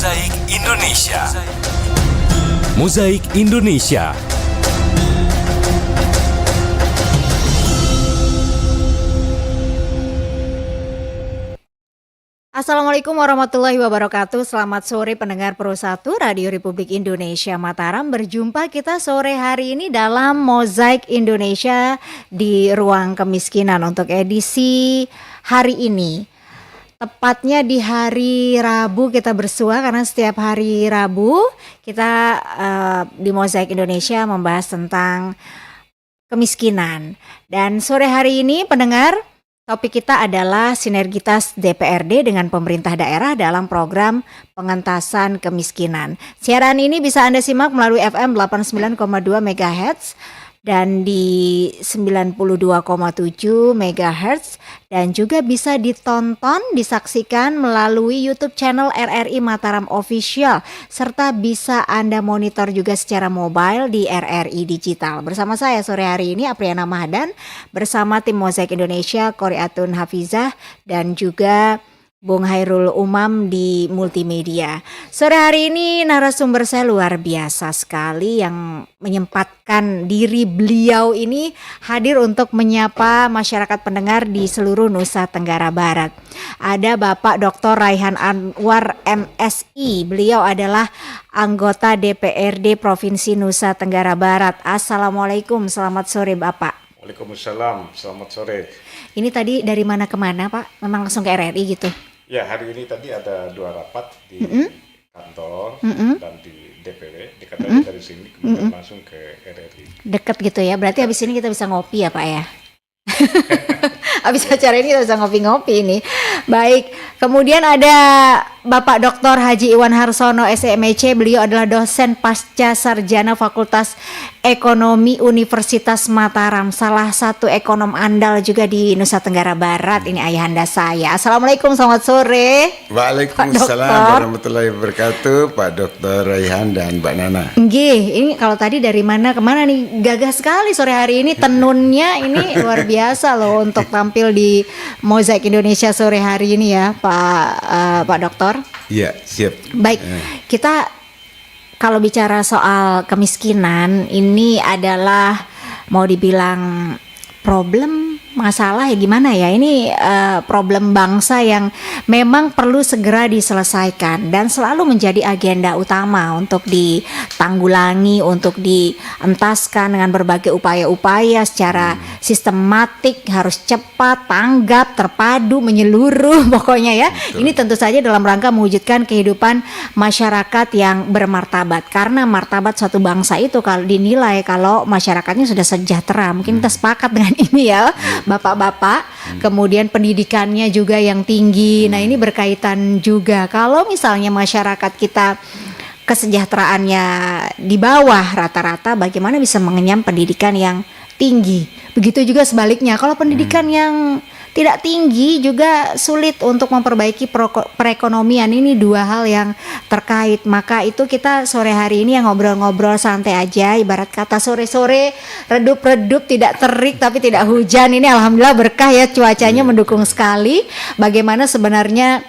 Mozaik Indonesia. Mozaik Indonesia. Assalamualaikum warahmatullahi wabarakatuh. Selamat sore pendengar Pro 1 Radio Republik Indonesia Mataram. Berjumpa kita sore hari ini dalam Mozaik Indonesia di Ruang Kemiskinan untuk edisi hari ini. Tepatnya di hari Rabu kita bersua, karena setiap hari Rabu kita di Mozaik Indonesia membahas tentang kemiskinan. Dan sore hari ini pendengar, topik kita adalah sinergitas DPRD dengan pemerintah daerah dalam program pengentasan kemiskinan. Siaran ini bisa Anda simak melalui FM 89,2 MHz dan di 92,7 MHz, dan juga bisa ditonton, disaksikan melalui YouTube channel RRI Mataram Official, serta bisa Anda monitor juga secara mobile di RRI Digital. Bersama saya sore hari ini Apriana Mahdan bersama tim Mozaik Indonesia, Qoriatun Hafizah dan juga Bung Hairul Umam di multimedia. Sore hari ini narasumber saya luar biasa sekali, yang menyempatkan diri beliau ini hadir untuk menyapa masyarakat pendengar di seluruh Nusa Tenggara Barat. Ada Bapak Dr. Raihan Anwar MSI. Beliau adalah anggota DPRD Provinsi Nusa Tenggara Barat. Assalamualaikum, selamat sore Bapak. Waalaikumsalam, selamat sore. Ini tadi dari mana ke mana Pak? Memang langsung ke RRI gitu? Ya, hari ini tadi ada 2 rapat di kantor dan di DPW. Dikatakan dari sini kemudian langsung ke RRI. Deket gitu ya, berarti habis ini kita bisa ngopi ya Pak ya? Habis acara ini kita bisa ngopi-ngopi ini. Baik, kemudian ada Bapak Dr. Haji Iwan Harsono SMEC. Beliau adalah dosen pasca sarjana Fakultas Ekonomi Universitas Mataram, salah satu ekonom andal juga di Nusa Tenggara Barat. Ini ayahanda saya. Assalamualaikum, selamat sore. Waalaikumsalam warahmatullahi wabarakatuh, Pak Dr. Raihan dan Mbak Nana. Nggih, ini kalau tadi dari mana ke mana nih, gagah sekali sore hari ini, tenunnya ini luar biasa loh untuk tampil di Mozaik Indonesia sore hari ini ya, Pak Dokter. Iya, siap. Baik, kita kalau bicara soal kemiskinan, ini adalah mau dibilang problem, masalah ya gimana ya, ini problem bangsa yang memang perlu segera diselesaikan dan selalu menjadi agenda utama untuk ditanggulangi, untuk dientaskan dengan berbagai upaya-upaya secara sistematik, harus cepat, tanggap, terpadu, menyeluruh pokoknya ya. Betul. Ini tentu saja dalam rangka mewujudkan kehidupan masyarakat yang bermartabat, karena martabat suatu bangsa itu kalau dinilai kalau masyarakatnya sudah sejahtera. Mungkin kita sepakat dengan ini ya Bapak-bapak. Kemudian pendidikannya juga yang tinggi. Nah, ini berkaitan juga kalau misalnya masyarakat kita kesejahteraannya di bawah rata-rata, bagaimana bisa mengenyam pendidikan yang tinggi. Begitu juga sebaliknya, kalau pendidikan yang tidak tinggi juga sulit untuk memperbaiki perekonomian. Ini dua hal yang terkait. Maka itu kita sore hari ini yang ngobrol-ngobrol santai aja, ibarat kata sore-sore redup-redup, tidak terik tapi tidak hujan. Ini alhamdulillah berkah ya, cuacanya mendukung sekali. Bagaimana sebenarnya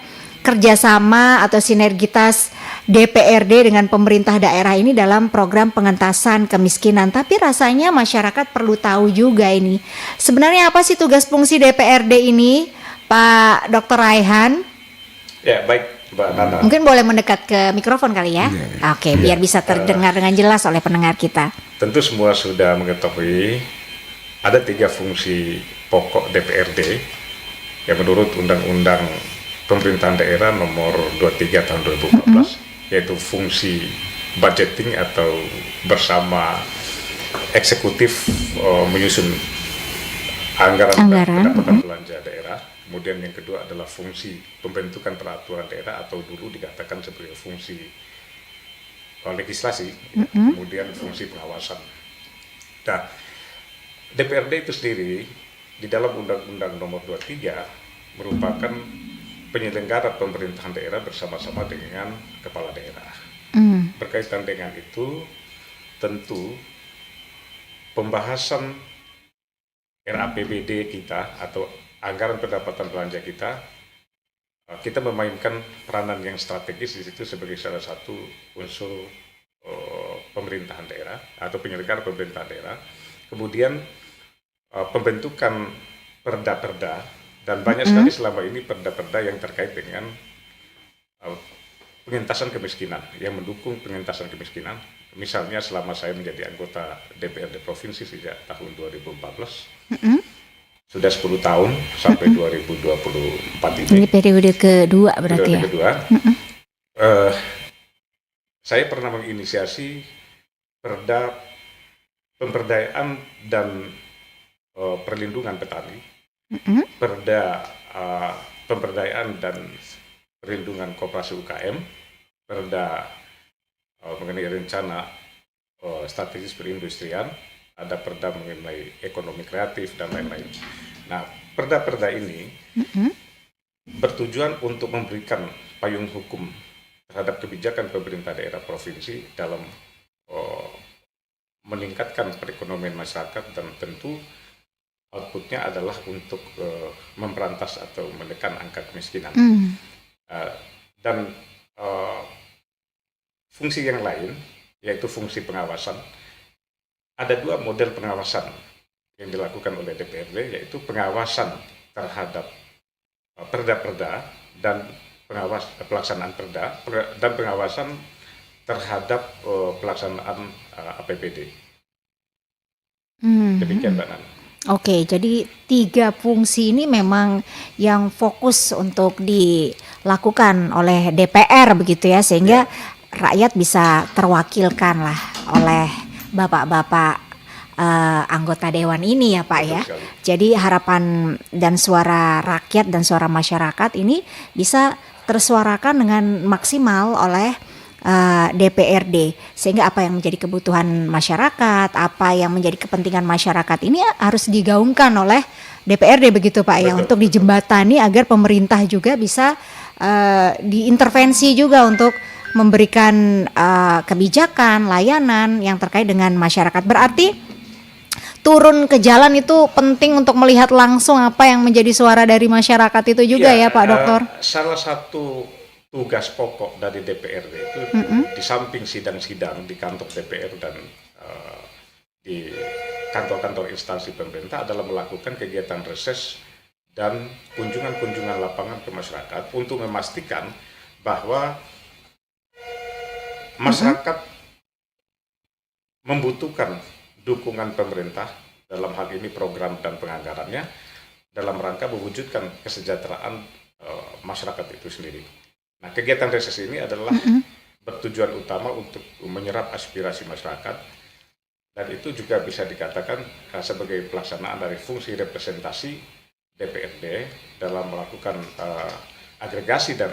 kerjasama atau sinergitas DPRD dengan pemerintah daerah ini dalam program pengentasan kemiskinan. Tapi rasanya masyarakat perlu tahu juga ini, sebenarnya apa sih tugas fungsi DPRD ini, Pak Dr. Raihan? Ya, baik Mbak Nana. Mungkin boleh mendekat ke mikrofon kali ya? Oke, biar bisa terdengar dengan jelas oleh pendengar kita. Tentu semua sudah mengetahui ada 3 fungsi pokok DPRD yang menurut Undang-Undang Pemerintahan Daerah nomor 23 tahun 2014, yaitu fungsi budgeting atau bersama eksekutif menyusun anggaran pendapatan belanja daerah. Kemudian yang kedua adalah fungsi pembentukan peraturan daerah atau dulu dikatakan sebagai fungsi legislasi, kemudian fungsi pengawasan. Nah, DPRD itu sendiri di dalam Undang-Undang nomor 23 merupakan penyelenggara pemerintahan daerah bersama-sama dengan kepala daerah. Berkaitan dengan itu, tentu pembahasan RAPBD kita atau anggaran pendapatan belanja kita kita memainkan peranan yang strategis di situ sebagai salah satu unsur pemerintahan daerah atau penyelenggara pemerintahan daerah. Kemudian pembentukan perda-perda, dan banyak sekali selama ini perda-perda yang terkait dengan pengentasan kemiskinan, yang mendukung pengentasan kemiskinan. Misalnya selama saya menjadi anggota DPRD Provinsi sejak tahun 2014, sudah 10 tahun sampai 2024 ini. Ini periode kedua berarti Periode ya? kedua. Saya pernah menginisiasi perda pemberdayaan dan perlindungan petani, perda pemberdayaan dan perlindungan koperasi UKM, perda mengenai rencana strategis perindustrian, ada perda mengenai ekonomi kreatif dan lain-lain. Nah, perda-perda ini bertujuan untuk memberikan payung hukum terhadap kebijakan pemerintah daerah provinsi dalam meningkatkan perekonomian masyarakat, dan tentu outputnya adalah untuk memberantas atau menekan angka kemiskinan. Dan fungsi yang lain, yaitu fungsi pengawasan. Ada 2 model pengawasan yang dilakukan oleh DPRD, yaitu pengawasan terhadap perda-perda dan pelaksanaan perda, dan pengawasan terhadap pelaksanaan APBD. Demikian Mbak Nana. Oke, jadi 3 fungsi ini memang yang fokus untuk dilakukan oleh DPR begitu ya, sehingga rakyat bisa terwakilkan lah oleh bapak-bapak anggota dewan ini ya Pak ya. Jadi harapan dan suara rakyat dan suara masyarakat ini bisa tersuarakan dengan maksimal oleh DPRD, sehingga apa yang menjadi kebutuhan masyarakat, apa yang menjadi kepentingan masyarakat ini harus digaungkan oleh DPRD begitu Pak ya, untuk dijembatani agar pemerintah juga bisa diintervensi juga untuk memberikan kebijakan, layanan yang terkait dengan masyarakat. Berarti turun ke jalan itu penting untuk melihat langsung apa yang menjadi suara dari masyarakat itu juga ya Pak Dokter. Salah satu tugas pokok dari DPRD itu di samping sidang-sidang di kantor DPR dan di kantor-kantor instansi pemerintah adalah melakukan kegiatan reses dan kunjungan-kunjungan lapangan ke masyarakat untuk memastikan bahwa masyarakat membutuhkan dukungan pemerintah dalam hal ini program dan penganggarannya dalam rangka mewujudkan kesejahteraan masyarakat itu sendiri. Nah, kegiatan reses ini adalah bertujuan utama untuk menyerap aspirasi masyarakat, dan itu juga bisa dikatakan sebagai pelaksanaan dari fungsi representasi DPRD dalam melakukan agregasi dan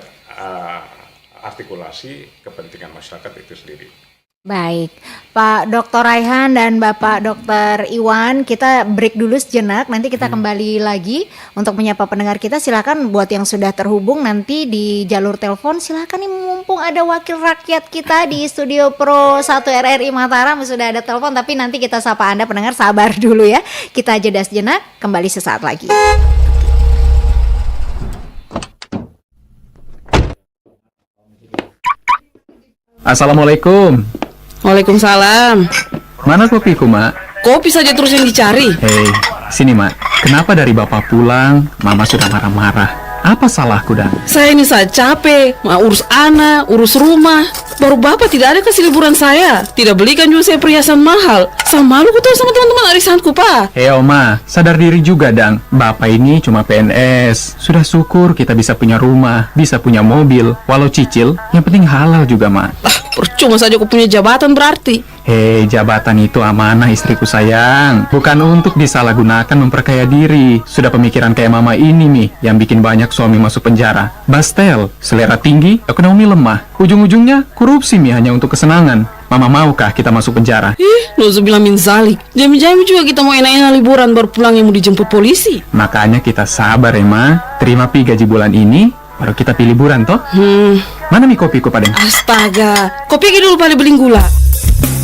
artikulasi kepentingan masyarakat itu sendiri. Baik, Pak Dr. Raihan dan Bapak Dr. Iwan, kita break dulu sejenak, nanti kita kembali lagi untuk menyapa pendengar kita. Silakan buat yang sudah terhubung nanti di jalur telepon, silakan nih, mumpung ada wakil rakyat kita di Studio Pro 1 RRI Mataram, sudah ada telepon, tapi nanti kita sapa Anda pendengar, sabar dulu ya. Kita jeda sejenak, kembali sesaat lagi. Assalamualaikum. Waalaikumsalam. Mana kopiku, Mak? Kopi saja terus yang dicari. Hei, sini, Mak. Kenapa dari Bapak pulang, Mama sudah marah-marah? Apa salahku, Dan? Saya ini saya capek, mau urus anak, urus rumah. Baru Bapak tidak ada kasih liburan saya. Tidak belikan juga saya perhiasan mahal. Saya malu ketemu sama teman-teman arisanku, Pak. Hei, Oma, sadar diri juga, Dang. Bapak ini cuma PNS. Sudah syukur kita bisa punya rumah, bisa punya mobil. Walau cicil, yang penting halal juga, Mak. Percuma saja aku punya jabatan berarti. Hei, jabatan itu amanah istriku sayang. Bukan untuk disalahgunakan memperkaya diri. Sudah pemikiran kayak Mama ini nih, yang bikin banyak suami masuk penjara. Bastel, selera tinggi, ekonomi lemah. Ujung-ujungnya korupsi nih hanya untuk kesenangan. Mama maukah kita masuk penjara? Nauzubillah min zalik. Jam-jam juga kita mau enak-enak liburan baru pulang yang mau dijemput polisi. Makanya kita sabar ya, Ma. Terima pi gaji bulan ini, baru kita pilih liburan toh. Mana mi kopiku, Padeng? Astaga, kopi dulu pada beli gula.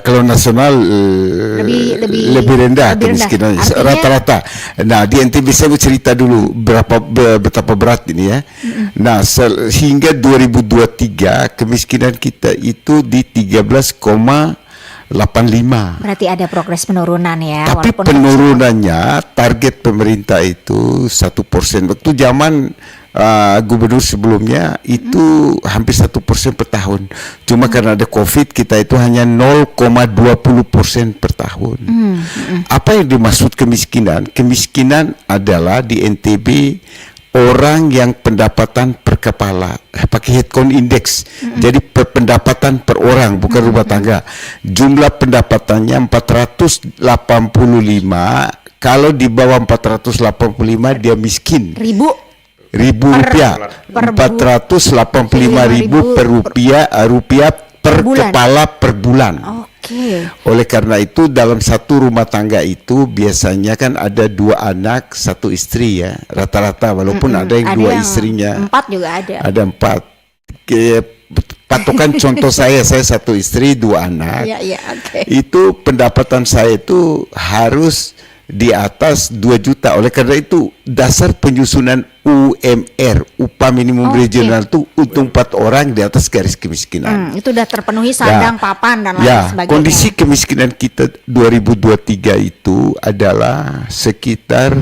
kalau nasional lebih rendah kemiskinan rata-rata. Nah, di NTB saya mau cerita dulu betapa berat ini ya. Nah, hingga 2023 kemiskinan kita itu di 13,85. Berarti ada progres penurunan ya. Tapi penurunannya target pemerintah itu 1%. Waktu zaman gubernur sebelumnya itu hampir 1% per tahun. Cuma karena ada COVID kita itu hanya 0,20% per tahun. Apa yang dimaksud kemiskinan? Kemiskinan adalah di NTB orang yang pendapatan per kepala pakai head count index. Jadi pendapatan per orang bukan rumah tangga. Jumlah pendapatannya 485. Kalau di bawah 485 dia miskin. Ribu rupiah, 485.000 per rupiah per kepala per bulan. Oleh karena itu dalam satu rumah tangga itu biasanya kan ada 2 anak 1 istri ya rata-rata, walaupun ada yang 2 istrinya. 4 juga ada. Ada 4. Patokan contoh saya 1 istri 2 anak. Itu pendapatan saya itu harus di atas 2 juta. Oleh karena itu dasar penyusunan UMR, upah minimum regional itu untuk 4 orang di atas garis kemiskinan. Itu udah terpenuhi sandang, papan dan lain sebagainya. Kondisi kemiskinan kita 2023 itu adalah sekitar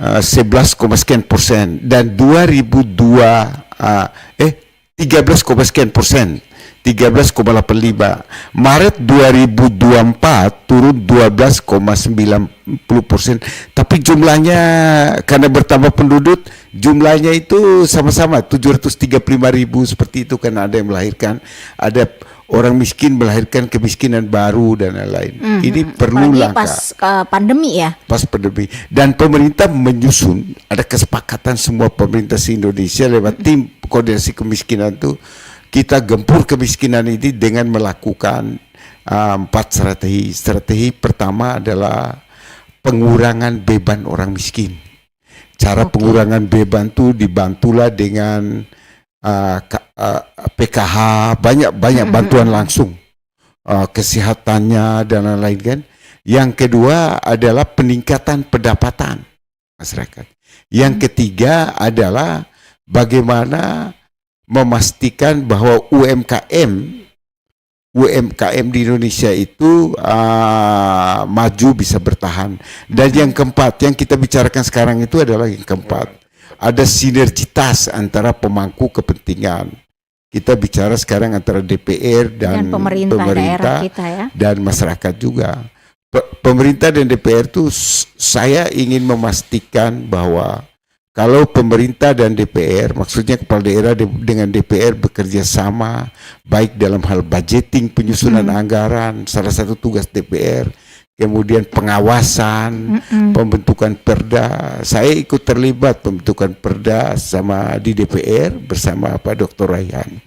11,sekian% dan 13,sekian%. 13,85. Maret 2024 turun 12,90%. Tapi jumlahnya karena bertambah penduduk, jumlahnya itu sama-sama 735.000 seperti itu, karena ada yang melahirkan, ada orang miskin melahirkan kemiskinan baru dan lain-lain. Ini perlu langkah. Pas pandemi ya. Pas pandemi. Dan pemerintah menyusun, ada kesepakatan semua pemerintah se-Indonesia lewat tim koordinasi kemiskinan itu. Kita gempur kemiskinan ini dengan melakukan 4 strategi. Strategi pertama adalah pengurangan beban orang miskin. Cara pengurangan beban itu dibantulah dengan PKH, banyak bantuan langsung, kesehatannya dan lain-lain kan. Yang kedua adalah peningkatan pendapatan masyarakat. Yang ketiga adalah bagaimana memastikan bahwa UMKM di Indonesia itu maju, bisa bertahan. Dan yang keempat, yang kita bicarakan sekarang itu adalah yang keempat, ada sinergitas antara pemangku kepentingan. Kita bicara sekarang antara DPR dan pemerintah daerah kita ya, dan masyarakat juga. Pemerintah dan DPR itu saya ingin memastikan bahwa kalau pemerintah dan DPR, maksudnya kepala daerah dengan DPR bekerja sama, baik dalam hal budgeting, penyusunan anggaran, salah satu tugas DPR, kemudian pengawasan, pembentukan perda. Saya ikut terlibat pembentukan perda sama di DPR bersama Pak Dr. Rayhan.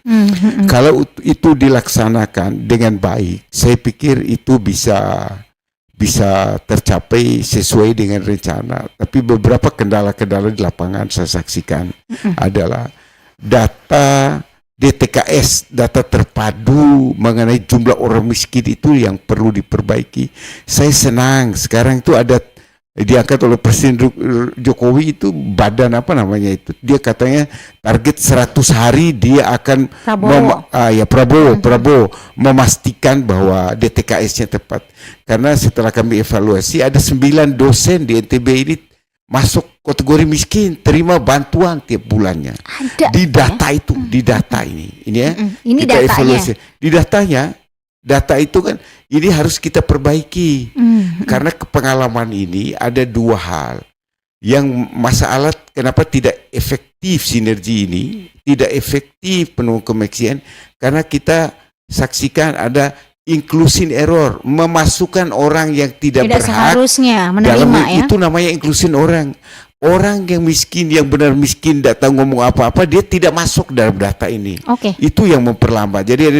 Kalau itu dilaksanakan dengan baik, saya pikir itu bisa tercapai sesuai dengan rencana. Tapi beberapa kendala-kendala di lapangan saya saksikan adalah data DTKS, data terpadu mengenai jumlah orang miskin itu yang perlu diperbaiki. Saya senang sekarang itu ada diangkat oleh Presiden Jokowi itu badan apa namanya itu, dia katanya target 100 hari dia akan Prabowo memastikan bahwa DTKS-nya tepat. Karena setelah kami evaluasi ada 9 dosen di NTB ini masuk kategori miskin, terima bantuan tiap bulannya. Di data itu, di data ini ya. Ini kita datanya. evaluasi di datanya. Data itu kan ini harus kita perbaiki. Karena kepengalaman ini ada 2 hal. Yang masalah kenapa tidak efektif sinergi ini, tidak efektif penuh kemiskinan, karena kita saksikan ada inclusion error, memasukkan orang yang tidak berhak seharusnya menerima dalam, ya. itu namanya inclusion orang. Orang yang miskin, yang benar miskin, tidak tahu ngomong apa-apa, dia tidak masuk dalam data ini. Itu yang memperlambat. Jadi ada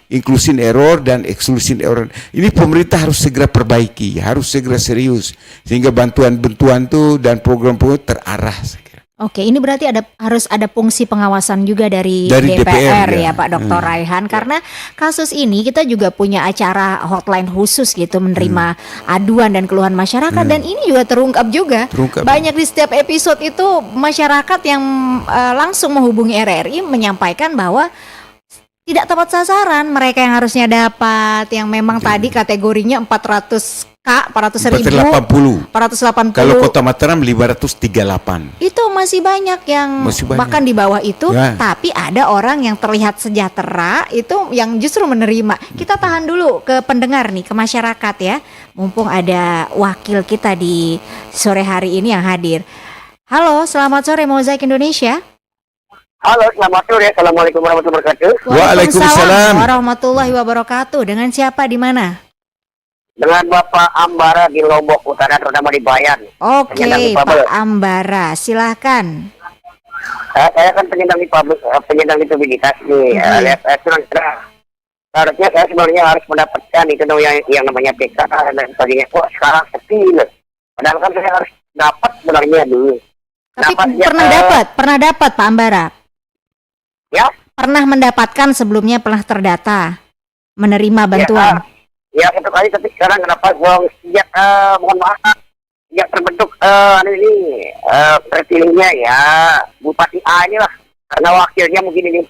2, inclusion error dan exclusion error. Ini pemerintah harus segera perbaiki, harus segera serius, sehingga bantuan-bantuan itu dan program-program terarah. Oke, ini berarti harus ada fungsi pengawasan juga dari Dari DPR, DPR, ya ya. Pak Dr. Raihan, karena kasus ini kita juga punya acara hotline khusus gitu menerima aduan dan keluhan masyarakat, dan ini juga terungkap juga. Terungkap. Banyak di setiap episode itu masyarakat yang langsung menghubungi RRI menyampaikan bahwa tidak tepat sasaran, mereka yang harusnya dapat, yang memang tadi kategorinya 400K, 400.000, 480. Kalau Kota Mataram 538. Itu masih banyak yang Masih banyak. bahkan di bawah itu, Ya. tapi ada orang yang terlihat sejahtera itu yang justru menerima. Kita tahan dulu ke pendengar nih, ke masyarakat ya. Mumpung ada wakil kita di sore hari ini yang hadir. Halo, selamat sore Mozaik Indonesia. Halo, selamat sore. Assalamualaikum warahmatullahi wabarakatuh. Waalaikumsalam. warahmatullahi wabarakatuh. Dengan siapa di mana? Dengan Bapak Ambara di Lombok Utara, terutama di Bayan. Oke, Penyandang difabel. Pak Ambara, silahkan. Saya kan penyandang disabilitas nih. Seharusnya saya sebenarnya harus mendapatkan itu yang namanya PK dan sebagainya. Kok sekarang kecil? Padahal kan saya harus dapat sebenarnya dulu. Tapi Dapatnya, pernah dapat Pak Ambara? Ya. Pernah mendapatkan sebelumnya, pernah terdata menerima bantuan? Ya, satu kali, tapi sekarang kenapa sejak mohon maaf, sejak terbentuk terpilihnya ya Bupati A ini lah, karena wakilnya mungkin ini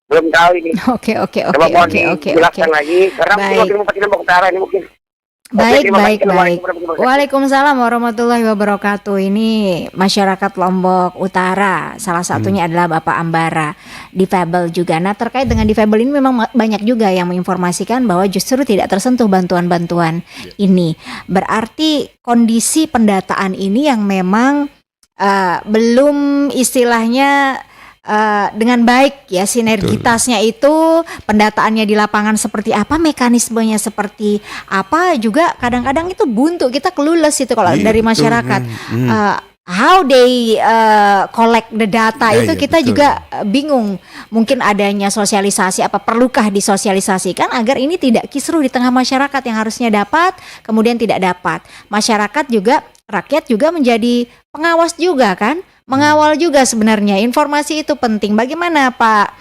belum tahu ini. Oke. Coba mohon dijelaskan lagi, karena mungkin wakil Bupati Lombok Utara ini mungkin. Baik. terima kasih. Assalamualaikum warahmatullahi wabarakatuh. Waalaikumsalam warahmatullahi wabarakatuh. Ini masyarakat Lombok Utara, salah satunya adalah Bapak Ambara, difabel juga. Nah, terkait dengan difabel ini memang banyak juga yang menginformasikan bahwa justru tidak tersentuh bantuan-bantuan ini. Berarti kondisi pendataan ini yang memang belum istilahnya dengan baik ya, sinergitasnya itu, pendataannya di lapangan seperti apa, mekanismenya seperti apa, juga kadang-kadang itu buntu, kita clueless itu kalau dari masyarakat. How they collect the data itu kita juga bingung. Mungkin adanya sosialisasi, apa perlukah disosialisasikan agar ini tidak kisruh di tengah masyarakat yang harusnya dapat kemudian tidak dapat. Masyarakat juga, rakyat juga menjadi pengawas juga kan, mengawal juga sebenarnya. Informasi itu penting. Bagaimana Pak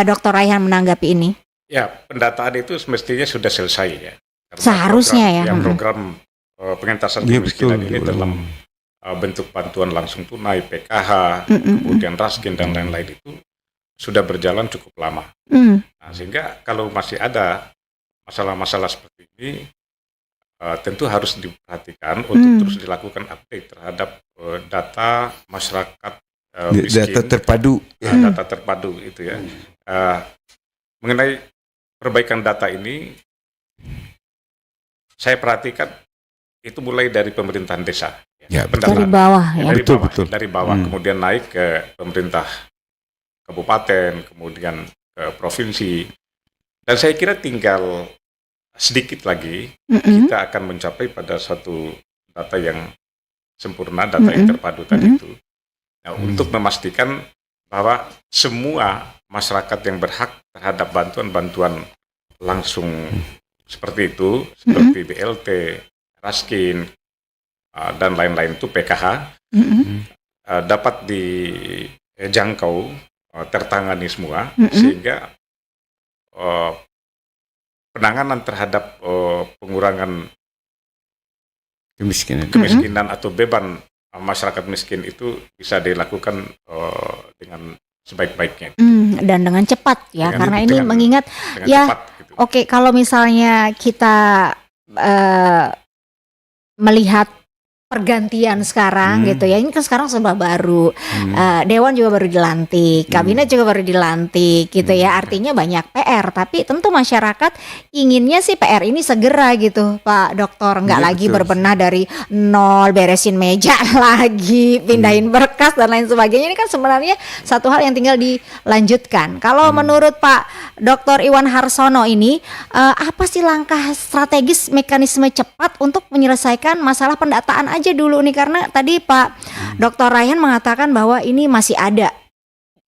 Dr. Raihan menanggapi ini? Ya, pendataan itu semestinya sudah selesai ya. Karena seharusnya program pengentasan kemiskinan ini dalam bentuk bantuan langsung tunai, PKH, kemudian raskin dan lain-lain itu sudah berjalan cukup lama. Nah, sehingga kalau masih ada masalah-masalah seperti ini, tentu harus diperhatikan untuk terus dilakukan update terhadap data masyarakat miskin. Data terpadu. Data terpadu itu ya. Mengenai perbaikan data ini, saya perhatikan itu mulai dari pemerintahan desa. Ya, dari bawah ya. Dari bawah, kemudian naik ke pemerintah kabupaten, kemudian ke provinsi. Dan saya kira tinggal sedikit lagi kita akan mencapai pada suatu data yang sempurna, data yang terpadu tadi itu. Nah, untuk memastikan bahwa semua masyarakat yang berhak terhadap bantuan-bantuan langsung seperti itu, seperti BLT, raskin, dan lain-lain itu PKH, dapat dijangkau, tertangani semua, sehingga penanganan terhadap pengurangan kemiskinan atau beban masyarakat miskin itu bisa dilakukan dengan sebaik-baiknya. Dan dengan cepat ya, karena ini mengingat ya cepat, gitu. Oke, kalau misalnya kita melihat pergantian sekarang gitu ya, ini kan sekarang serba baru, Dewan juga baru dilantik, Kabinet juga baru dilantik gitu ya, artinya banyak PR, tapi tentu masyarakat inginnya sih PR ini segera gitu Pak Dokter, nggak lagi berbenah dari nol, beresin meja lagi, pindahin berkas dan lain sebagainya. Ini kan sebenarnya satu hal yang tinggal dilanjutkan. Kalau menurut Pak Dr. Iwan Harsono ini, apa sih langkah strategis mekanisme cepat untuk menyelesaikan masalah pendataan aja dulu nih, karena tadi Pak Dr. Raihan mengatakan bahwa ini masih ada.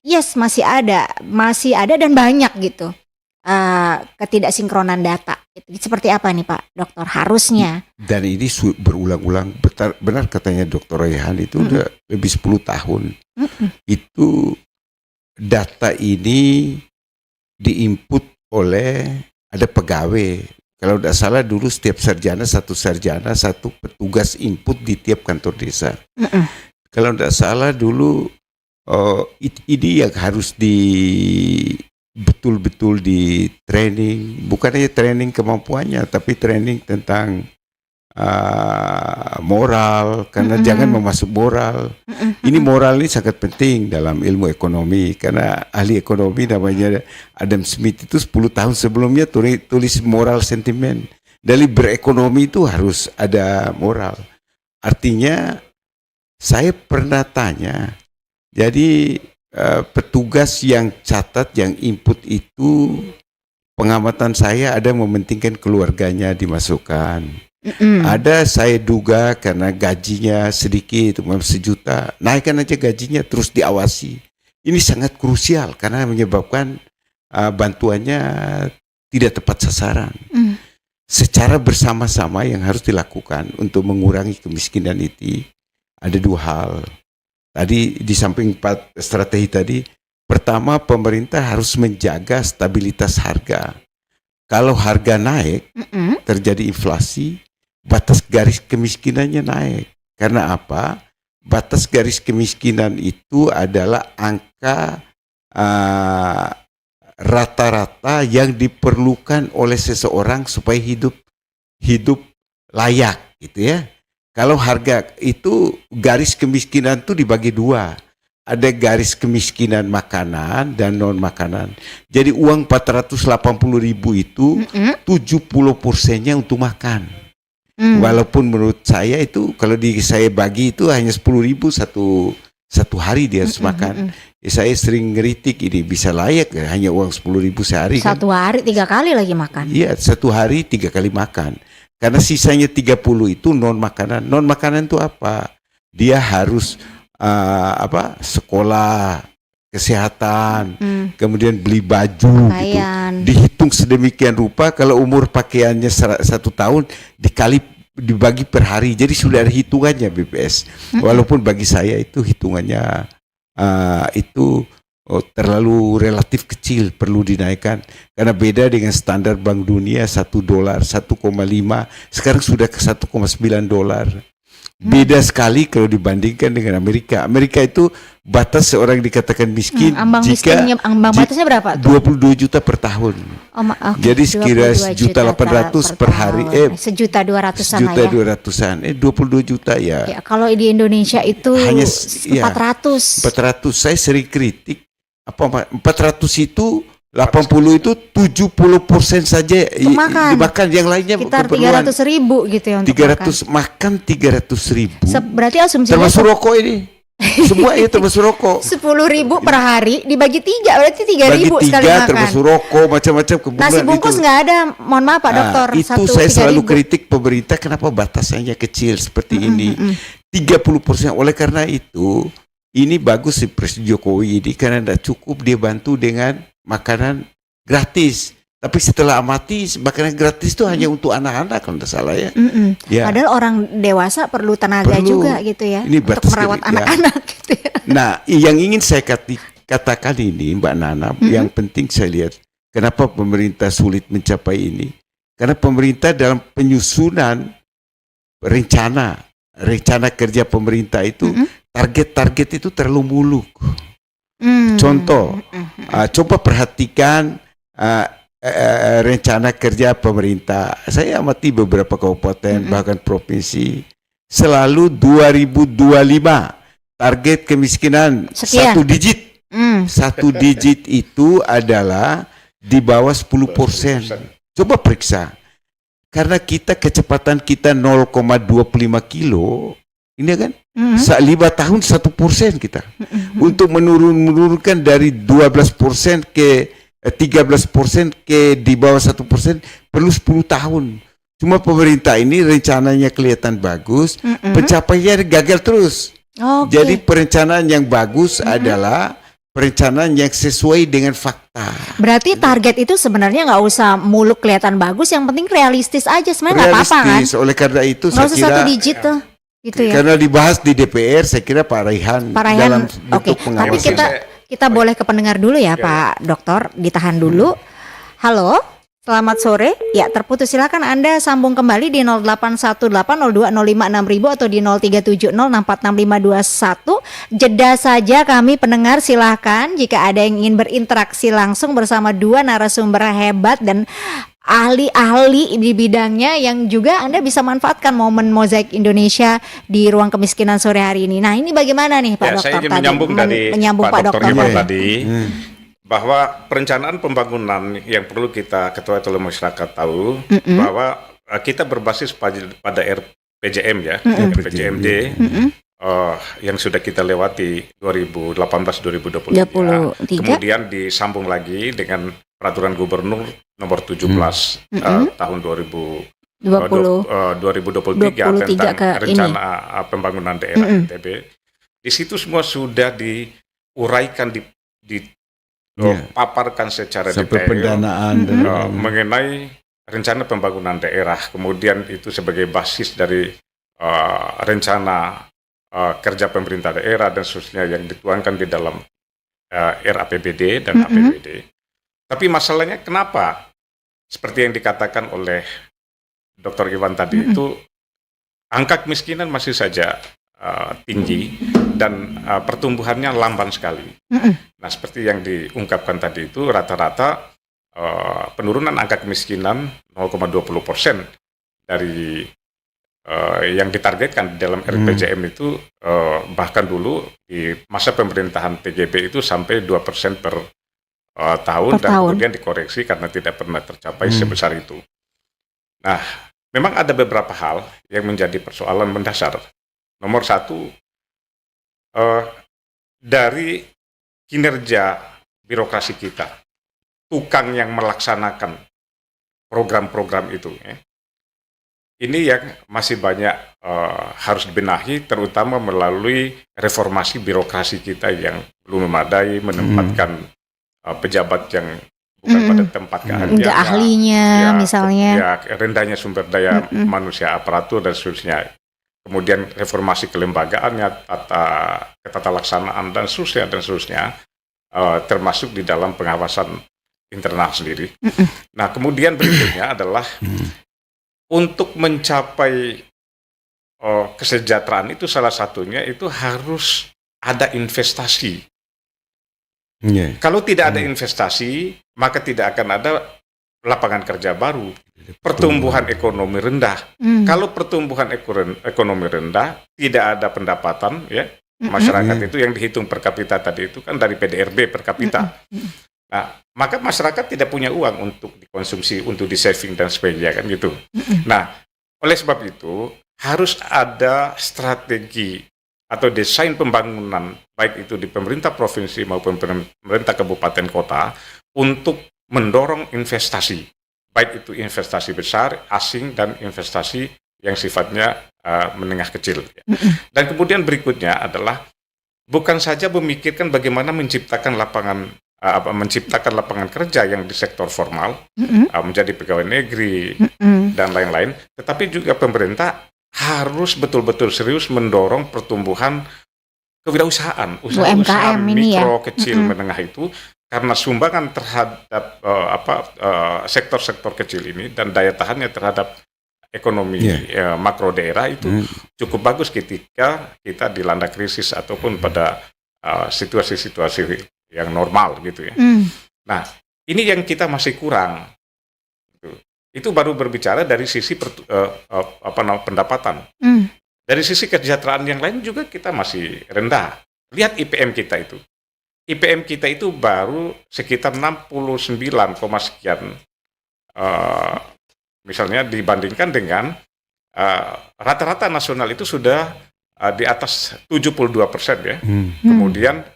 Yes, masih ada dan banyak gitu. ketidaksinkronan data. Seperti apa nih Pak Dokter harusnya? Dan ini berulang-ulang, benar katanya Dr. Rayhan itu udah lebih 10 tahun. Itu data ini diinput oleh ada pegawai. Kalau tidak salah dulu setiap sarjana, satu petugas input di tiap kantor desa. Kalau tidak salah dulu ini yang harus betul-betul di training, bukan hanya training kemampuannya, tapi training tentang moral, karena jangan memasuk moral. Ini moral ini sangat penting dalam ilmu ekonomi, karena ahli ekonomi namanya Adam Smith itu 10 tahun sebelumnya tulis moral sentiment. Dari berekonomi itu harus ada moral. Artinya saya pernah tanya, jadi petugas yang catat, yang input itu pengamatan saya ada mementingkan keluarganya dimasukkan. Ada saya duga karena gajinya sedikit, 1 juta, naikkan aja gajinya terus diawasi. Ini sangat krusial karena menyebabkan bantuannya tidak tepat sasaran. Secara bersama-sama yang harus dilakukan untuk mengurangi kemiskinan itu ada 2 hal. Tadi di samping 4 strategi tadi, pertama pemerintah harus menjaga stabilitas harga. Kalau harga naik, terjadi inflasi, batas garis kemiskinannya naik. Karena apa? Batas garis kemiskinan itu adalah angka rata-rata yang diperlukan oleh seseorang supaya hidup layak, gitu ya. Kalau harga itu, garis kemiskinan itu dibagi 2. Ada garis kemiskinan makanan dan non makanan. Jadi uang 480.000 itu 70%-nya untuk makan. Walaupun menurut saya itu kalau saya bagi itu hanya 10.000 satu hari dia harus makan. Saya sering ngeritik ini bisa layak hanya uang 10.000 sehari. Satu hari 3 kali lagi makan. Iya, 1 hari 3 kali makan. Karena sisanya 30 itu non makanan. Non makanan itu apa? Dia harus sekolah, kesehatan, kemudian beli baju, pakaian. Gitu. Dihitung sedemikian rupa kalau umur pakaiannya 1 tahun dibagi per hari, jadi sudah ada hitungannya BPS. Walaupun bagi saya itu hitungannya itu terlalu relatif kecil, perlu dinaikkan karena beda dengan standar Bank Dunia $1, 1,5, sekarang sudah ke $1,9. Beda sekali kalau dibandingkan dengan Amerika. Amerika itu batas seorang dikatakan miskin ambang batasnya berapa tuh? 22 juta per tahun. Jadi sekira 1.800.000 per hari. 1.200.000-an lah ya. 1.200.000-an. 22 juta ya. Kalau di Indonesia itu hanya 400. 400. Saya sering kritik. 400 itu 80 itu 70% saja dimakan, yang lainnya sekitar 300.000 gitu ya untuk 300 makan 300.000. Berarti asumsinya termasuk rokok ini. Semua itu termasuk rokok. 10.000 per hari dibagi 3 berarti 3.000 sekali makan. Termasuk rokok macam-macam kebutuhan. Nasi bungkus nggak ada, mohon maaf Pak Dokter. Itu saya selalu kritik pemerintah kenapa batasannya kecil seperti ini. 30%. Oleh karena itu ini bagus si Presiden Jokowi ini karena tidak cukup dia bantu dengan makanan gratis. Tapi setelah amati makanan gratis itu hanya untuk anak-anak kalau tidak salah ya. Ya. Padahal orang dewasa perlu tenaga juga gitu ya. Ini untuk merawat anak-anak gitu ya. Nah, yang ingin saya katakan ini Mbak Nana, yang penting saya lihat kenapa pemerintah sulit mencapai ini. Karena pemerintah dalam penyusunan rencana kerja pemerintah itu target-target itu terlalu muluk. Contoh, coba perhatikan rencana kerja pemerintah. Saya amati beberapa kabupaten bahkan provinsi selalu 2025 target kemiskinan sekian. 1 digit. 1 digit itu adalah di bawah 10%. Coba periksa. Karena kecepatan kita 0,25 kilo. Ini kan 5 tahun 1% kita. Untuk menurunkan dari 12% ke 13% ke di bawah 1% perlu 10 tahun. Cuma pemerintah ini rencananya kelihatan bagus, pencapaiannya gagal terus. Jadi perencanaan yang bagus adalah perencanaan yang sesuai dengan fakta. Berarti target itu sebenarnya nggak usah muluk kelihatan bagus, yang penting realistis aja, sebenarnya nggak apa-apa kan? Realistis. Oleh karena itu Nggak saya usah kira satu digit tuh, gitu ya. karena dibahas di DPR, saya kira Pak Raihan Pak dalam Raihan, oke. bentuk Tapi pengawasan. kita boleh ke pendengar dulu ya, Pak Dokter, ditahan dulu. Halo, selamat sore. Ya, terputus. Silakan Anda sambung kembali di 081802056000 atau di 0370646521. Jeda saja kami pendengar, silahkan jika ada yang ingin berinteraksi langsung bersama dua narasumber hebat dan ahli-ahli di bidangnya yang juga Anda bisa manfaatkan momen Mozaik Indonesia di ruang kemiskinan sore hari ini. Nah, ini bagaimana nih Pak Ya, Dokter? saya ingin menyambung dari menyambung Pak Dr. Iwan tadi. tadi, bahwa perencanaan pembangunan yang perlu kita ketahui oleh masyarakat tahu, bahwa kita berbasis pada RPJM ya, RPJMD, yang sudah kita lewati 2018-2023, kemudian disambung lagi dengan peraturan gubernur nomor 17 tahun 2023 tentang rencana pembangunan daerah NTB. Di situ semua sudah diuraikan, paparkan secara Sampai detail pendanaan mengenai rencana pembangunan daerah, kemudian itu sebagai basis dari rencana kerja pemerintah daerah dan seterusnya yang dituangkan di dalam RAPBD dan APBD. Tapi masalahnya kenapa seperti yang dikatakan oleh Dr. Iwan tadi itu angka kemiskinan masih saja tinggi dan pertumbuhannya lamban sekali. Nah, seperti yang diungkapkan tadi itu rata-rata penurunan angka kemiskinan 0,20% dari yang ditargetkan dalam RPJM itu, bahkan dulu di masa pemerintahan TGB itu sampai 2% per tahun dan kemudian dikoreksi karena tidak pernah tercapai sebesar itu. Nah, memang ada beberapa hal yang menjadi persoalan mendasar. Nomor satu, dari kinerja birokrasi kita, tukang yang melaksanakan program-program itu, ini yang masih banyak harus dibenahi, terutama melalui reformasi birokrasi kita yang belum memadai, menempatkan pejabat yang bukan pada tempat keahliannya, ahlinya misalnya, rendahnya sumber daya manusia, aparatur dan seterusnya. Kemudian reformasi kelembagaannya, tata laksanaan dan seterusnya, termasuk di dalam pengawasan internal sendiri. Nah, kemudian berikutnya adalah untuk mencapai kesejahteraan itu salah satunya itu harus ada investasi. Kalau tidak ada investasi, maka tidak akan ada lapangan kerja baru. Pertumbuhan ekonomi rendah. Kalau pertumbuhan ekonomi rendah, tidak ada pendapatan, ya. Masyarakat itu yang dihitung per kapita tadi itu kan dari PDRB per kapita. Nah, maka masyarakat tidak punya uang untuk dikonsumsi, untuk di-saving dan sebagainya kan gitu. Nah, oleh sebab itu harus ada strategi atau desain pembangunan baik itu di pemerintah provinsi maupun pemerintah kabupaten kota untuk mendorong investasi, baik itu investasi besar, asing, dan investasi yang sifatnya menengah kecil. Dan kemudian berikutnya adalah bukan saja memikirkan bagaimana menciptakan lapangan kerja yang di sektor formal, menjadi pegawai negeri dan lain-lain, tetapi juga pemerintah harus betul-betul serius mendorong pertumbuhan kewirausahaan, usaha-usaha mikro, kecil, menengah itu, karena sumbangan terhadap sektor-sektor kecil ini dan daya tahannya terhadap ekonomi makro daerah itu cukup bagus ketika kita dilanda krisis ataupun pada situasi-situasi yang normal gitu ya. Nah, ini yang kita masih kurang. Itu baru berbicara dari sisi pendapatan. Dari sisi kesejahteraan yang lain juga kita masih rendah. Lihat IPM kita itu. IPM kita itu baru sekitar 69, sekian. Misalnya dibandingkan dengan rata-rata nasional itu sudah di atas 72% ya. Kemudian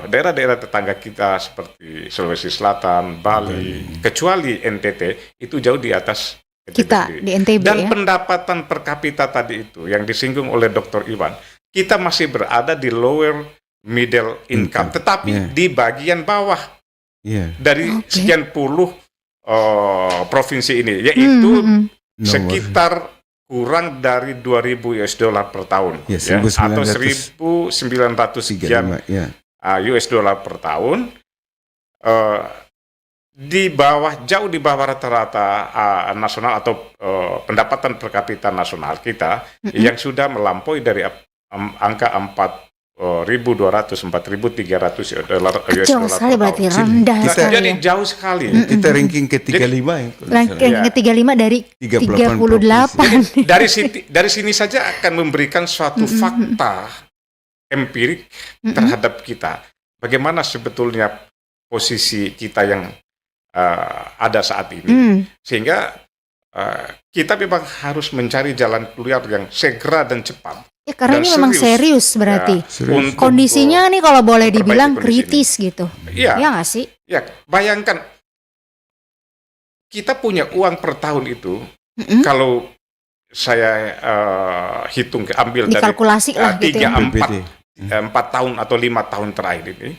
daerah-daerah tetangga kita seperti Sulawesi Selatan, Bali, kecuali NTT itu jauh di atas kita di NTB. Dan pendapatan per kapita tadi itu yang disinggung oleh Dr. Iwan, kita masih berada di lower middle income, tetapi di bagian bawah dari sekian puluh provinsi ini, yaitu sekitar kurang dari 2.000 US dollar per tahun, atau 1.900 sekian US dollar per tahun, jauh di bawah rata-rata nasional atau pendapatan per kapita nasional kita yang sudah melampaui dari angka 4.200, 4.300 dolar US jauh dollar sekali per berarti tahun. rendah sekali. Jadi jauh sekali. Kita ranking ke-35 Ranking ke-35 dari 38. Dari sini saja akan memberikan suatu fakta empirik terhadap kita. Bagaimana sebetulnya posisi kita yang ada saat ini. Sehingga kita memang harus mencari jalan keluar yang segera dan cepat. Ya, karena ini memang serius berarti. Untuk, kondisinya nih kalau boleh dibilang kritis gitu. Iya. Ya nggak sih? Ya, bayangkan kita punya uang per tahun itu, kalau saya hitung, ambil dikalkulasi dari lah 4 tahun atau 5 tahun terakhir ini,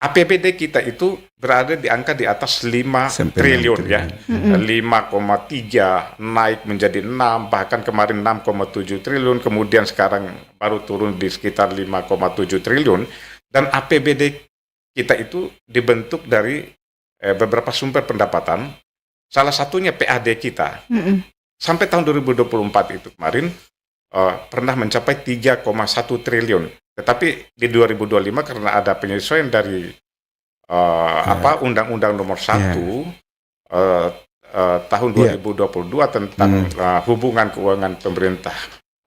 APBD kita itu berada di angka di atas 5 triliun ya. 5,3 naik menjadi 6, bahkan kemarin 6,7 triliun, kemudian sekarang baru turun di sekitar 5,7 triliun. Dan APBD kita itu dibentuk dari beberapa sumber pendapatan, salah satunya PAD kita. Sampai tahun 2024 itu kemarin pernah mencapai 3,1 triliun. Tetapi di 2025 karena ada penyesuaian dari Undang-Undang Nomor 1 tahun 2022 tentang hubungan keuangan pemerintah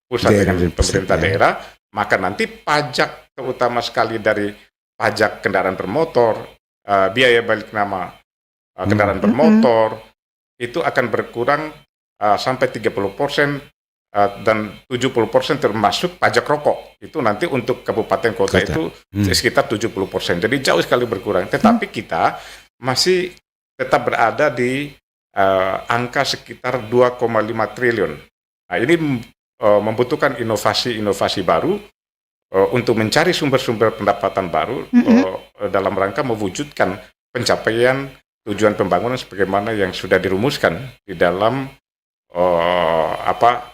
pusat dengan pemerintah daerah, maka nanti pajak terutama sekali dari pajak kendaraan bermotor, biaya balik nama kendaraan bermotor itu akan berkurang sampai 30%. Dan 70% termasuk pajak rokok. Itu nanti untuk kabupaten kota itu sekitar 70%. Jadi jauh sekali berkurang. Tetapi kita masih tetap berada di angka sekitar 2,5 triliun. Nah, ini membutuhkan inovasi-inovasi baru untuk mencari sumber-sumber pendapatan baru dalam rangka mewujudkan pencapaian tujuan pembangunan sebagaimana yang sudah dirumuskan di dalam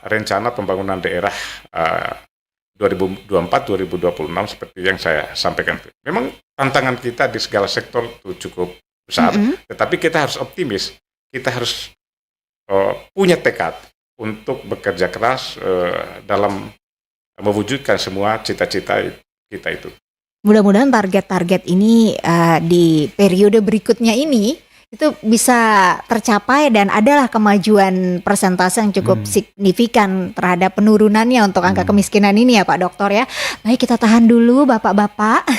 rencana pembangunan daerah 2024-2026 seperti yang saya sampaikan. Memang tantangan kita di segala sektor itu cukup besar, tetapi kita harus optimis. Kita harus punya tekad untuk bekerja keras dalam mewujudkan semua cita-cita kita itu. Mudah-mudahan target-target ini di periode berikutnya ini itu bisa tercapai dan adalah kemajuan persentase yang cukup signifikan terhadap penurunannya untuk angka kemiskinan ini ya Pak Dokter ya. Baik, kita tahan dulu Bapak-bapak.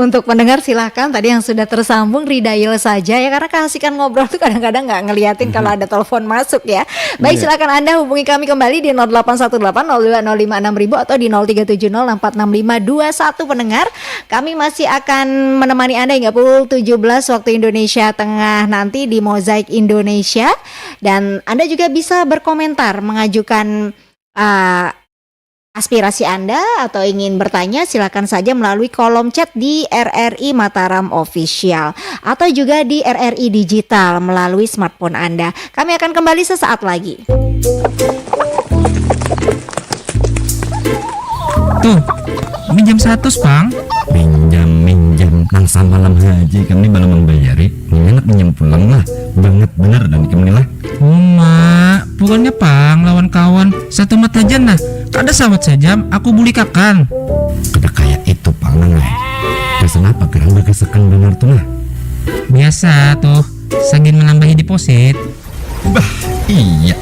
Untuk pendengar silakan tadi yang sudah tersambung redial saja ya, karena keasikan ngobrol tuh kadang-kadang nggak ngeliatin kalau ada telepon masuk ya. Baik, silakan Anda hubungi kami kembali di 081802056000 atau di 0370646521 pendengar. Kami masih akan menemani Anda hingga pukul 17 waktu Indonesia Tengah nanti di Mozaik Indonesia, dan Anda juga bisa berkomentar, mengajukan aspirasi Anda atau ingin bertanya, silakan saja melalui kolom chat di RRI Mataram Official atau juga di RRI Digital melalui smartphone Anda. Kami akan kembali sesaat lagi. Tuh, minjam 100 Bang. Minjam nang malam haji kami baru membayari. Enak minjam pulang lah. Banget bener dan kami lah. Mak, bukannya Pang lawan kawan satu mata aja nah. Kada sawat saja aku buli kakan. Kada kayak itu Pang lah. Pesan apa kerang berkesekan bener tuh nah. Biasa tuh, sagin menambahi deposit. Bah, iya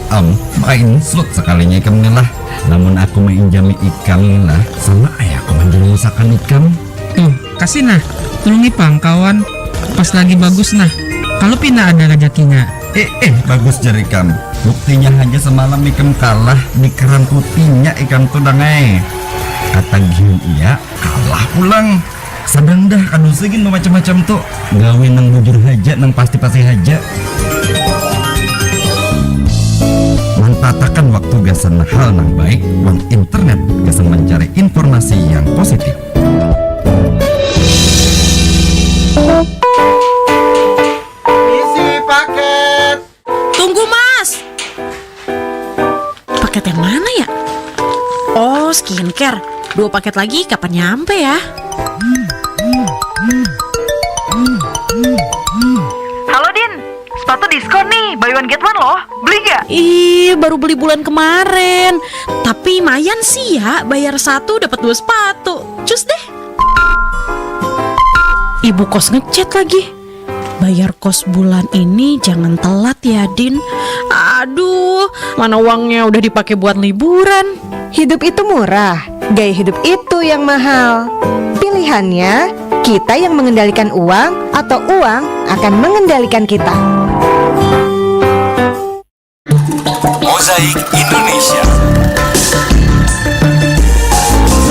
main slot sekalinya kami lah. Namun aku menjami ikan lah, sama ayah aku menjadi misalkan ikan. Tuh, kasih nah, tolongi Pang kawan. Pas lagi bagus nah, kalau pina ada rezekinya. Bagus jari ikan. Buktinya hanya semalam ikan kalah di keran putihnya ikan tudang Kata gini iya, kalah pulang. Sadang dah kadu segin macam-macam tuh. Gawe nang bujur haja, nang pasti-pasti haja. Manfaatkan waktu gasan hal nang baik, on internet gasan mencari informasi yang positif. skincare. 2 paket lagi kapan nyampe ya? Halo Din, sepatu diskon nih, buy one get one loh. Beli gak? Ih, baru beli bulan kemarin. Tapi lumayan sih ya, bayar 1 dapat 2 sepatu. Cus deh. Ibu kos ngechat lagi. Bayar kos bulan ini jangan telat ya, Din. Aduh, mana uangnya udah dipakai buat liburan. Hidup itu murah, gaya hidup itu yang mahal. Pilihannya, kita yang mengendalikan uang atau uang akan mengendalikan kita. Mozaik Indonesia.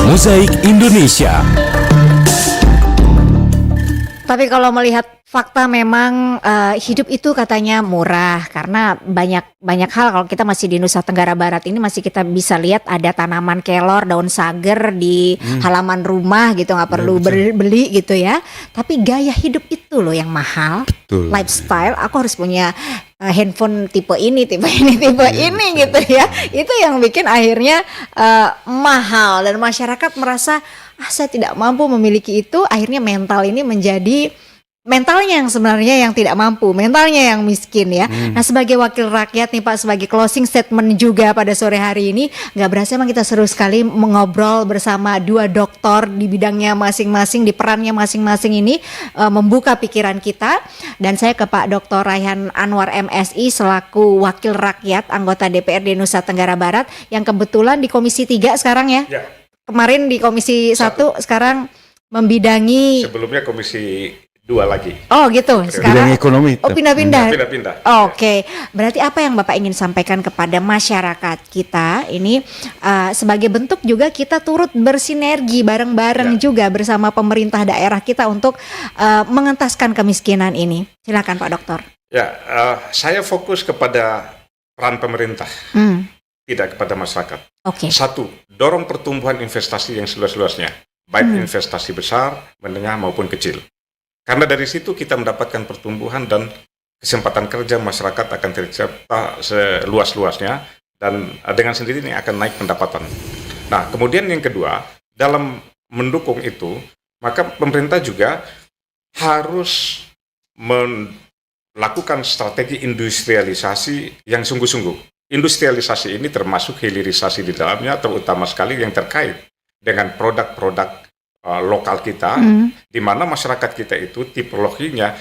Mozaik Indonesia. Tapi kalau melihat fakta memang hidup itu katanya murah karena banyak hal. Kalau kita masih di Nusa Tenggara Barat ini masih kita bisa lihat ada tanaman kelor, daun sager di halaman rumah gitu, nggak perlu beli gitu ya. Tapi gaya hidup itu loh yang mahal. Betul. Lifestyle, aku harus punya handphone tipe ini gitu ya. Itu yang bikin akhirnya mahal dan masyarakat merasa saya tidak mampu memiliki itu. Akhirnya mental ini menjadi mentalnya yang sebenarnya yang tidak mampu, mentalnya yang miskin ya. Nah, sebagai wakil rakyat nih Pak, sebagai closing statement juga pada sore hari ini, nggak berasa emang kita seru sekali mengobrol bersama 2 doktor di bidangnya masing-masing, di perannya masing-masing ini, membuka pikiran kita. Dan saya ke Pak Dr. Raihan Anwar MSI selaku wakil rakyat anggota DPRD Nusa Tenggara Barat yang kebetulan di Komisi 3 sekarang ya. Kemarin di Komisi 1, sekarang membidangi. Sebelumnya Komisi 2 lagi. Oh gitu. Sekarang Bidang ekonomi. Oh, pindah-pindah. Pindah-pindah. Oke. Berarti apa yang Bapak ingin sampaikan kepada masyarakat kita ini sebagai bentuk juga kita turut bersinergi bareng-bareng juga bersama pemerintah daerah kita untuk mengentaskan kemiskinan ini. Silakan Pak Dokter. Ya, saya fokus kepada peran pemerintah, tidak kepada masyarakat. Oke. 1, dorong pertumbuhan investasi yang seluas-luasnya, baik investasi besar, menengah maupun kecil. Karena dari situ kita mendapatkan pertumbuhan dan kesempatan kerja masyarakat akan tercipta seluas-luasnya dan dengan sendirinya akan naik pendapatan. Nah, kemudian yang kedua, dalam mendukung itu, maka pemerintah juga harus melakukan strategi industrialisasi yang sungguh-sungguh. Industrialisasi ini termasuk hilirisasi di dalamnya, terutama sekali yang terkait dengan produk-produk lokal kita, di mana masyarakat kita itu tipologinya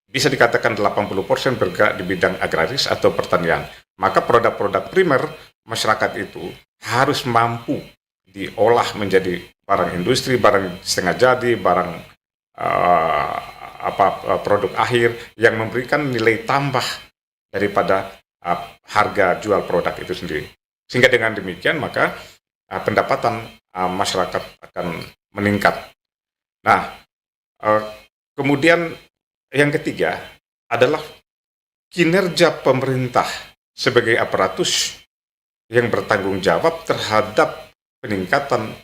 bisa dikatakan 80% bergerak di bidang agraris atau pertanian. Maka produk-produk primer masyarakat itu harus mampu diolah menjadi barang industri, barang setengah jadi, barang produk akhir yang memberikan nilai tambah daripada harga jual produk itu sendiri. Sehingga dengan demikian maka pendapatan masyarakat akan meningkat. Nah, kemudian yang ketiga adalah kinerja pemerintah sebagai aparatus yang bertanggung jawab terhadap peningkatan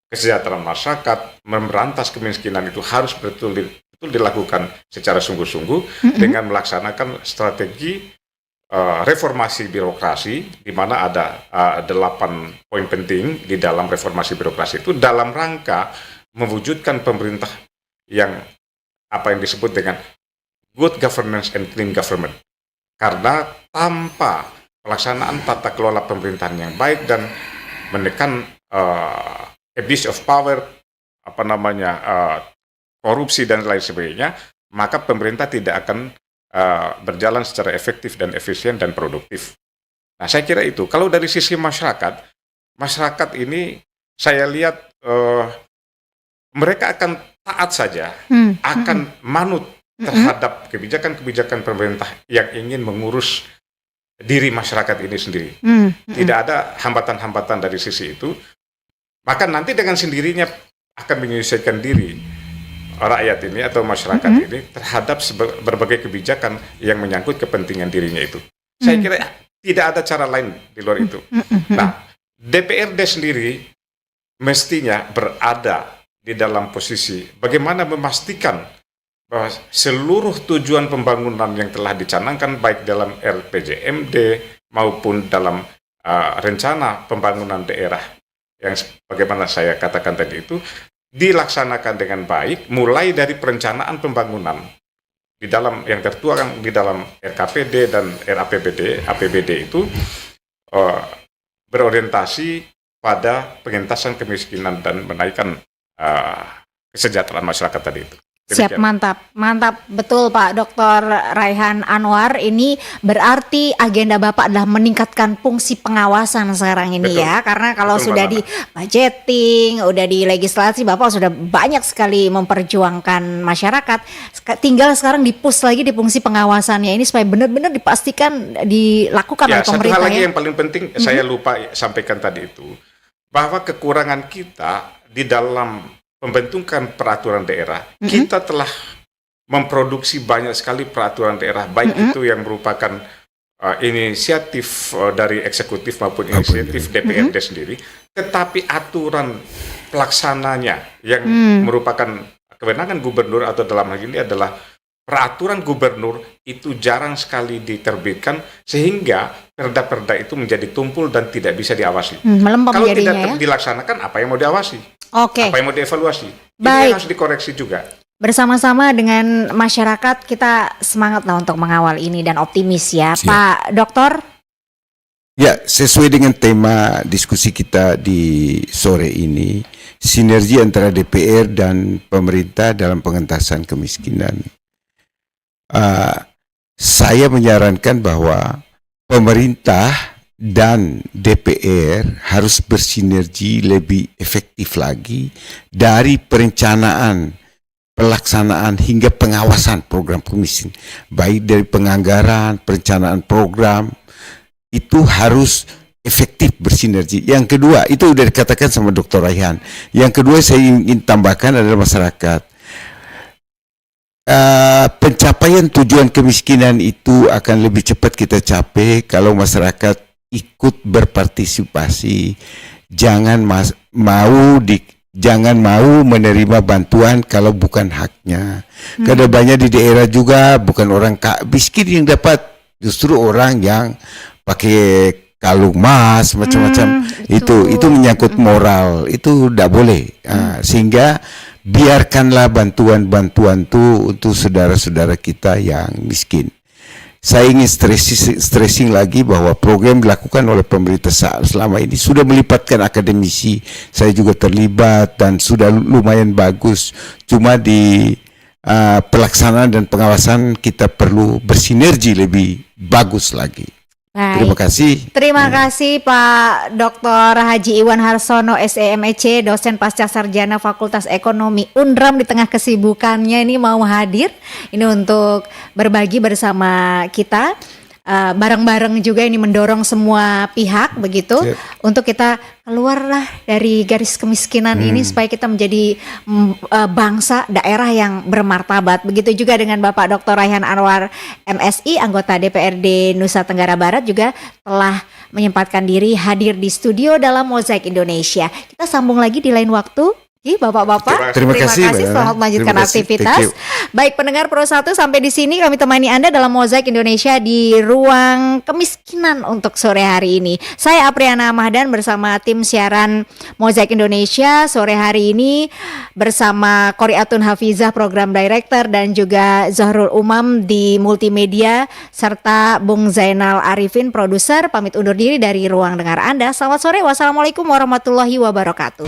kesejahteraan masyarakat, memberantas kemiskinan itu harus betul dilakukan secara sungguh-sungguh dengan melaksanakan strategi reformasi birokrasi, di mana ada 8 poin penting di dalam reformasi birokrasi itu dalam rangka mewujudkan pemerintah yang apa yang disebut dengan good governance and clean government. Karena tanpa pelaksanaan tata kelola pemerintahan yang baik dan menekan abuse of power, korupsi dan lain sebagainya, maka pemerintah tidak akan berjalan secara efektif dan efisien dan produktif. Nah, saya kira itu. Kalau dari sisi masyarakat ini saya lihat mereka akan taat saja, akan manut terhadap kebijakan-kebijakan pemerintah yang ingin mengurus diri masyarakat ini sendiri. Tidak ada hambatan-hambatan dari sisi itu. Maka nanti dengan sendirinya akan menyelesaikan diri rakyat ini atau masyarakat ini terhadap berbagai kebijakan yang menyangkut kepentingan dirinya itu. Saya kira tidak ada cara lain di luar itu. Nah, DPRD sendiri mestinya berada di dalam posisi bagaimana memastikan bahwa seluruh tujuan pembangunan yang telah dicanangkan baik dalam RPJMD maupun dalam rencana pembangunan daerah yang bagaimana saya katakan tadi itu dilaksanakan dengan baik, mulai dari perencanaan pembangunan di dalam yang tertuang di dalam RKPD dan APBD itu berorientasi pada pengentasan kemiskinan dan menaikkan kesejahteraan masyarakat tadi itu. Siap, mantap betul Pak Dr. Raihan Anwar. Ini berarti agenda Bapak adalah meningkatkan fungsi pengawasan sekarang ini. Betul. Ya, karena kalau betul, sudah di budgeting, udah di legislasi, Bapak sudah banyak sekali memperjuangkan masyarakat. Tinggal sekarang di-push lagi di fungsi pengawasannya ini supaya benar-benar dipastikan dilakukan oleh pemerintah. Satu hal lagi yang paling penting saya lupa sampaikan tadi itu, bahwa kekurangan kita di dalam pembentukan peraturan daerah, kita telah memproduksi banyak sekali peraturan daerah, baik itu yang merupakan inisiatif dari eksekutif maupun inisiatif DPRD sendiri, tetapi aturan pelaksananya yang merupakan kewenangan gubernur atau dalam hal ini adalah peraturan gubernur itu jarang sekali diterbitkan sehingga perda-perda itu menjadi tumpul dan tidak bisa diawasi. Kalau tidak dilaksanakan, apa yang mau diawasi? Apa yang mau dievaluasi? Ini harus dikoreksi juga. Bersama-sama dengan masyarakat kita semangat lah untuk mengawal ini dan optimis ya. Siap. Pak Dokter. Ya, sesuai dengan tema diskusi kita di sore ini, sinergi antara DPR dan pemerintah dalam pengentasan kemiskinan. Saya menyarankan bahwa pemerintah dan DPR harus bersinergi lebih efektif lagi dari perencanaan, pelaksanaan hingga pengawasan program kemiskinan, baik dari penganggaran, perencanaan program, itu harus efektif bersinergi. Yang kedua, itu sudah dikatakan sama Dr. Raihan. Yang kedua saya ingin tambahkan adalah masyarakat. Pencapaian tujuan kemiskinan itu akan lebih cepat kita capai kalau masyarakat ikut berpartisipasi. Jangan mau menerima bantuan kalau bukan haknya. Karena banyak di daerah juga bukan orang miskin yang dapat, justru orang yang pakai kalung emas macam-macam. Itu menyangkut moral, itu tidak boleh. Sehingga biarkanlah bantuan-bantuan itu untuk saudara-saudara kita yang miskin. Saya ingin stressing lagi bahwa program dilakukan oleh pemerintah selama ini sudah melibatkan akademisi. Saya juga terlibat dan sudah lumayan bagus. Cuma di pelaksanaan dan pengawasan kita perlu bersinergi lebih bagus lagi. Baik. Terima kasih. Terima kasih Pak Dr. Haji Iwan Harsono SEMEC, dosen pasca sarjana Fakultas Ekonomi Undram, di tengah kesibukannya ini mau hadir ini untuk berbagi bersama kita. Bareng-bareng juga ini mendorong semua pihak begitu untuk kita keluarlah dari garis kemiskinan ini supaya kita menjadi bangsa daerah yang bermartabat. Begitu juga dengan Bapak Dr. Raihan Anwar MSI, anggota DPRD Nusa Tenggara Barat, juga telah menyempatkan diri hadir di studio dalam Mozaik Indonesia. Kita sambung lagi di lain waktu. Bapak-bapak, terima kasih. Selamat melanjutkan aktivitas. Baik pendengar Pro 1, sampai di sini kami temani Anda dalam Mozaik Indonesia di ruang kemiskinan untuk sore hari ini. Saya Apriana Mahdan bersama tim siaran Mozaik Indonesia sore hari ini bersama Qoriatun Hafizah Program Director dan juga Zahrul Umam di multimedia serta Bung Zainal Arifin produser, pamit undur diri dari ruang dengar Anda. Selamat sore, wassalamualaikum warahmatullahi wabarakatuh.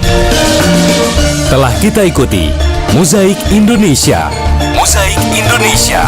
Telah kita ikuti Mozaik Indonesia. Mozaik Indonesia.